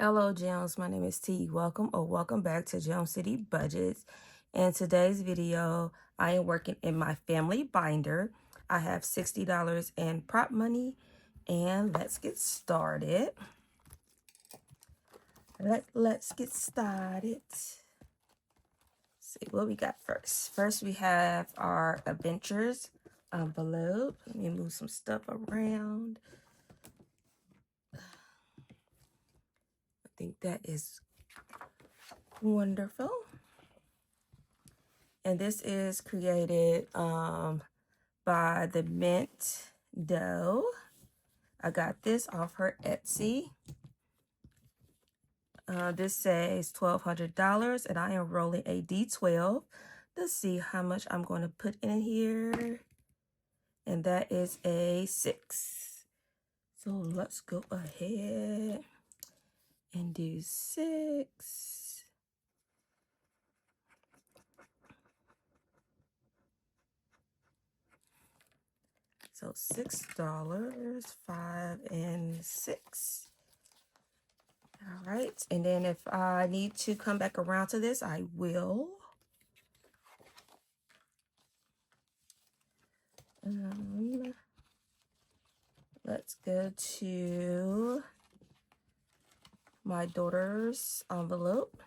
Hello, Gems. My name is T. Welcome back to Gem City Budgets. In today's video, I am working in my family binder. I have $60 in prop money, and let's get started. Let's get started. See what we got first. First, we have our adventures envelope. Let me move some stuff around. I think that is wonderful. And this is created by the Mint Dough. I got this off her Etsy. This says $1,200, and I am rolling a D12 to see how much I'm going to put in here. And that is a 6. So let's go ahead and do 6. So $6, 5 and 6. All right, and then if I need to come back around to this, I will. Let's go to my daughter's envelope.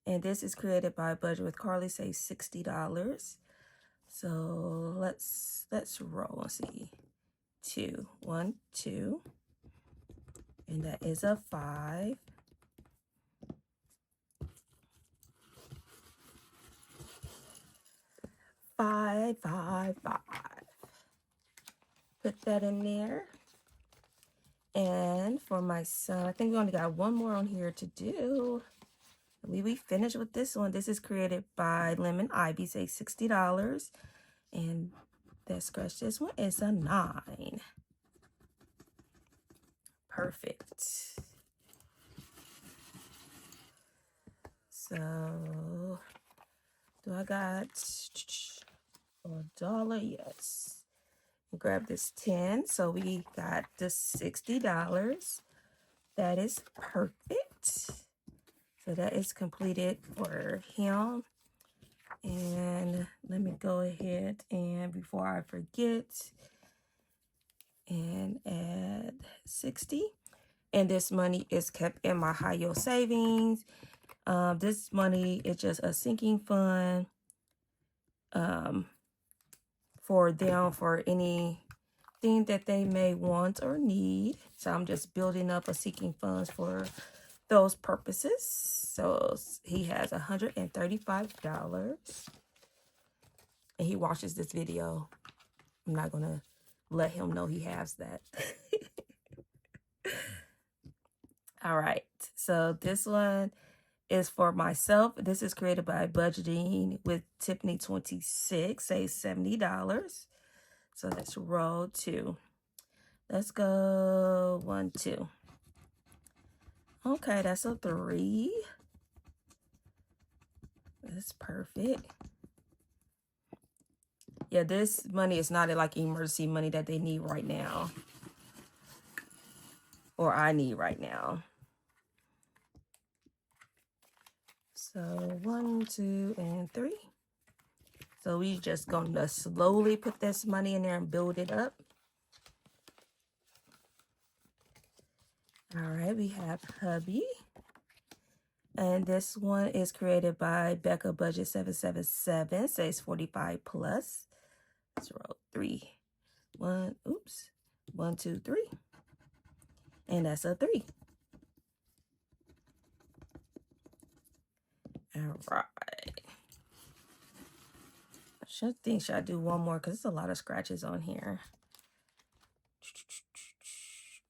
And this is created by Budget with Carly, say $60. So let's roll and see. 2, 1, 2. And that is a 5. Five. Put that in there. And for my son, I think we only got one more on here to do. We finished with this one. This is created by Lemon Ivy, say $60. And that scratch this one is a 9. Perfect. So, do I got $1? Yes. Grab this 10. So we got the $60. That is perfect. So that is completed for him. And let me go ahead and before I forget and add 60. And this money is kept in my high yield savings. This money is just a sinking fund for them for anything that they may want or need. So I'm just building up a sinking funds for those purposes. So he has $135. And he watches this video. I'm not going to let him know he has that. All right. So this one is for myself. This is created by Budgeting with Tiffany 26, say $70. So let's roll 2. Let's go 1, 2. Okay, that's a 3. That's perfect. Yeah, this money is not like emergency money that they need right now. Or I need right now. So 1, 2, and 3. So we just gonna slowly put this money in there and build it up. All right, we have hubby. And this one is created by Becca Budget 777, says 45 plus. Let's roll 3. 1, 2, 3. And that's a 3. All right. Should I do one more? Because there's a lot of scratches on here.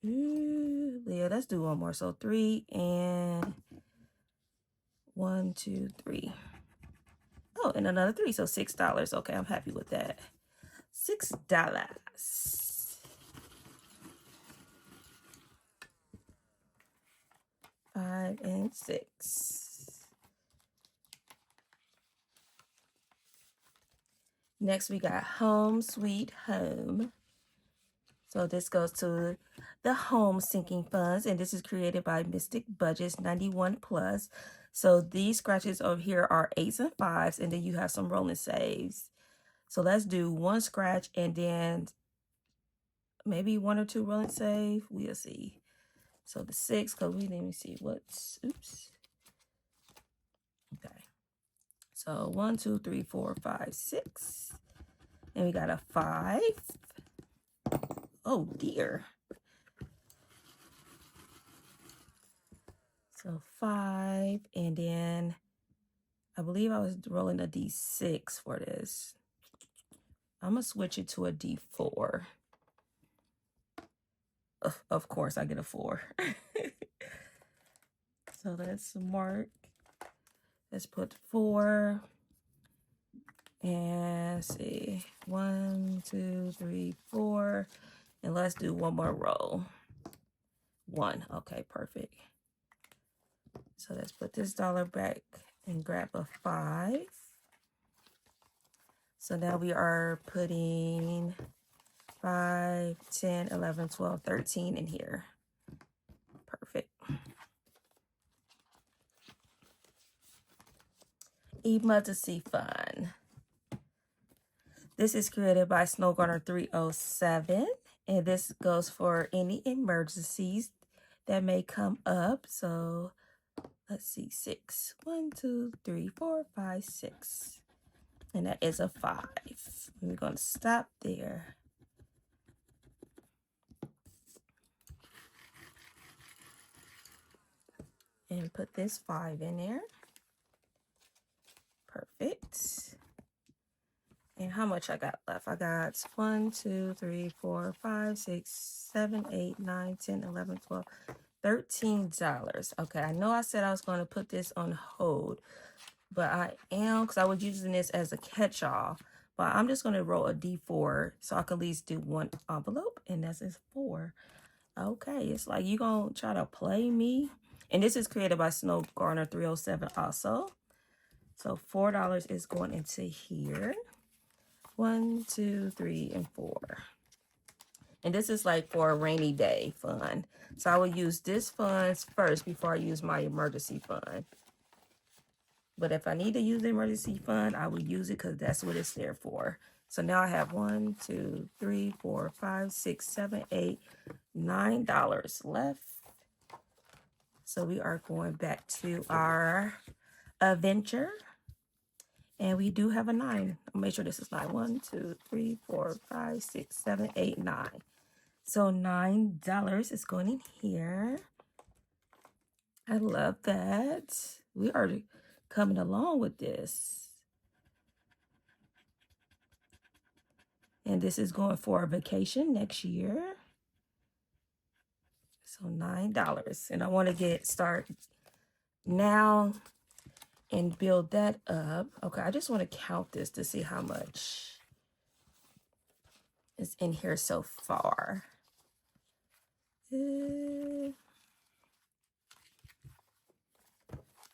Yeah, let's do one more. So 3 and 1, 2, 3. Oh, and another 3. So $6. Okay, I'm happy with that. $6. 5 and 6. Next, we got Home Sweet Home. So this goes to the home sinking funds, and this is created by Mystic Budgets 91 plus. So these scratches over here are 8s and 5s, and then you have some rolling saves. So let's do one scratch and then maybe 1 or 2 rolling save. We'll see. So the 6, because we didn't even see what's, oops. Okay. So 1, 2, 3, 4, 5, 6. And we got a 5. Oh dear. So 5, and then I believe I was rolling a D6 for this. I'm gonna switch it to a D4. Of course I get a 4. So let's mark. Let's put 4. And see, 1, 2, 3, 4. And let's do one more roll. 1. Okay, perfect. So let's put this dollar back and grab a 5. So now we are putting 5, 10, 11, 12, 13 in here. Perfect. Emergency Fund. This is created by Snowgarner 307, and this goes for any emergencies that may come up. So let's see, 6. 1, 2, 3, 4, 5, 6. And that is a 5. We're going to stop there. And put this 5 in there. Perfect. And how much I got left? I got 1, 2, 3, 4, 5, 6, 7, 8, 9, 10, 11, 12, $13. Okay, I know I said I was going to put this on hold, but I am, because I was using this as a catch-all. But I'm just going to roll a D4 so I can at least do one envelope, and that's 4. Okay, it's like you going to try to play me. And this is created by Snowgarner 307 also. So $4 is going into here. 1, 2, 3, and 4. And this is like for a rainy day fund. So I will use this funds first before I use my emergency fund. But if I need to use the emergency fund, I will use it because that's what it's there for. So now I have 1, 2, 3, 4, 5, 6, 7, 8, $9 left. So we are going back to our adventure. And we do have a 9. I'll make sure this is 9. 1, 2, 3, 4, 5, 6, 7, 8, 9. So $9 is going in here. I love that. We are coming along with this. And this is going for a vacation next year. So $9. And I want to start now and build that up. Okay, I just want to count this to see how much is in here so far. All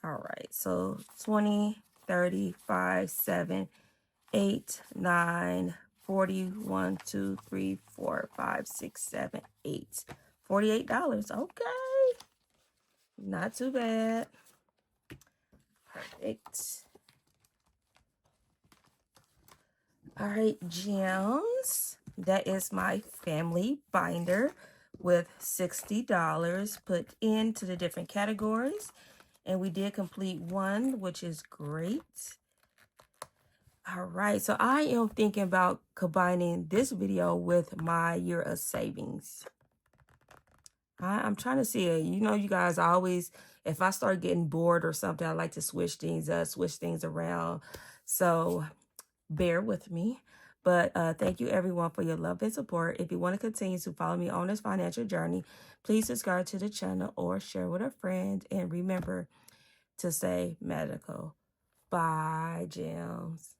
right, so 20, 30, 5, 7, 8, 9, 40, 1, 2, 3, 4, 5, 6, 7, 8. $48. Okay. Not too bad. Perfect. All right, gems. That is my family binder with $60 put into the different categories. And we did complete 1, which is great. All right, so I am thinking about combining this video with my year of savings. I'm trying to see it. You know, you guys always, if I start getting bored or something, I like to switch things up, switch things around. So bear with me. But thank you everyone for your love and support. If you want to continue to follow me on this financial journey, please subscribe to the channel or share with a friend. And remember to stay magical. Bye, gems.